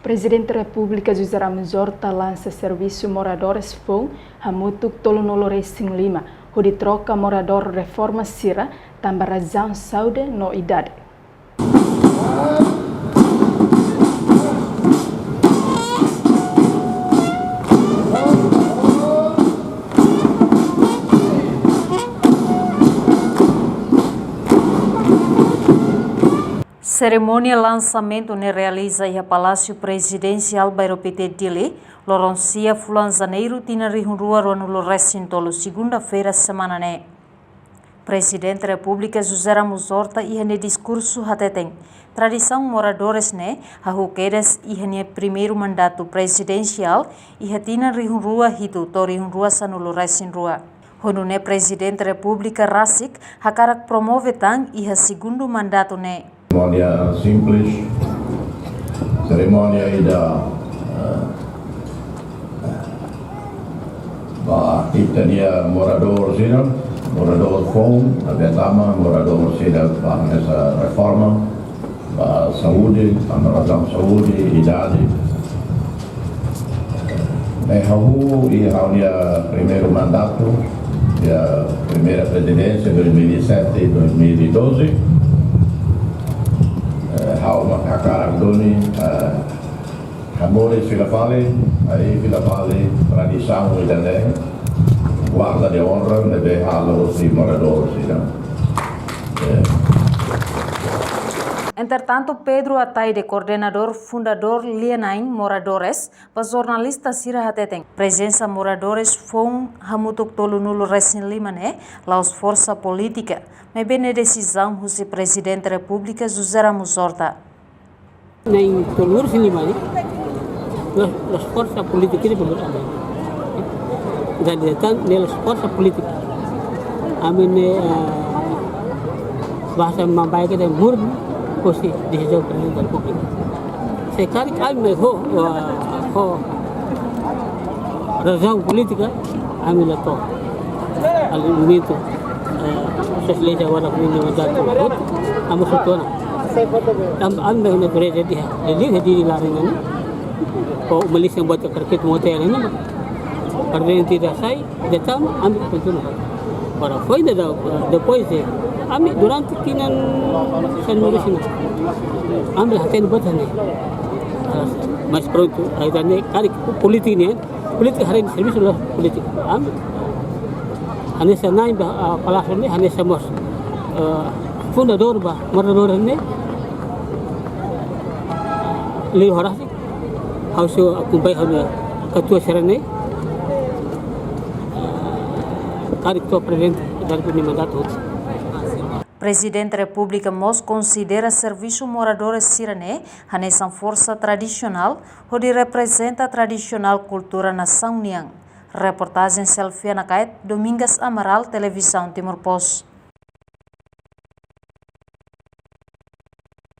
Presidente da República José Ramos Horta lança serviço moradores FON Hamutuk Tolonolo Racing Lima, onde troca morador reforma Sira, também razão saúde no idade. Cerimônia lançamento ne realiza e a Palácio Presidencial Bairro PT Dili, Loroncia Fulan Janeiro, tina rihunrua ronulo recintolo, segunda-feira semana ne. Presidente da República José Ramos Horta e ne discurso hateteng. Tradição moradores ne, hahukeres e ne primeiro mandato presidencial e hatina rihunrua hitu, to rihunrua sanulo recinrua. Honu ne Presidente da República Rasik, hakarak promove tang e segundo mandato ne. Cerimônia simples, cerimônia ida kita dia morador sida, morador FON, pertama morador sida nessa reforma, saúde, razão saúde, idade. E dia primeiro mandato, a primeira presidência 2007 e 2012. Hakarak doni Amores Vila Vale, aí Vila Vale, tradição e também guarda de honra, de halos e moradores. Entretanto, Pedro Ataide, coordenador fundador Lienain Moradores, para jornalista Sira Hateteng, presença moradores FON Hamutuk Tolonolo Racing Lima, laos força política, mas bem a decisão do Presidente da República José Ramos Horta. Nem Tolonolo Racing Lima, as forças políticas belum ada. Dan datang nelas forças políticas. Amin bahasa mampai kita murni posisi decisão Presidente da República. Sekarang kami ho razão política kami lato. Alimento sosialisasi wala kami mandat ko. Amo sotona. Am na presidente dia di larangan. O umalis ng buat karkit motel ini. Presidente tidak sai datang ambil pentunjuk. Para foi depois kami durante kinan sanurus ini ambil hati betul nih mas pronto ada nih kali politik hari ini servis sudah politik ambil hanya senai palas ini hanya semos fundador morador ini lebih horas sih harus kumpai hanya ketua serene kali ketua presiden dari mandat Presidente da República Mos considera serviço moradores Sirane hanesan força tradicional, onde representa a tradicional cultura nação Niang. Reportagem Selfie Nakait, Domingas Amaral, Televisão Timor Post.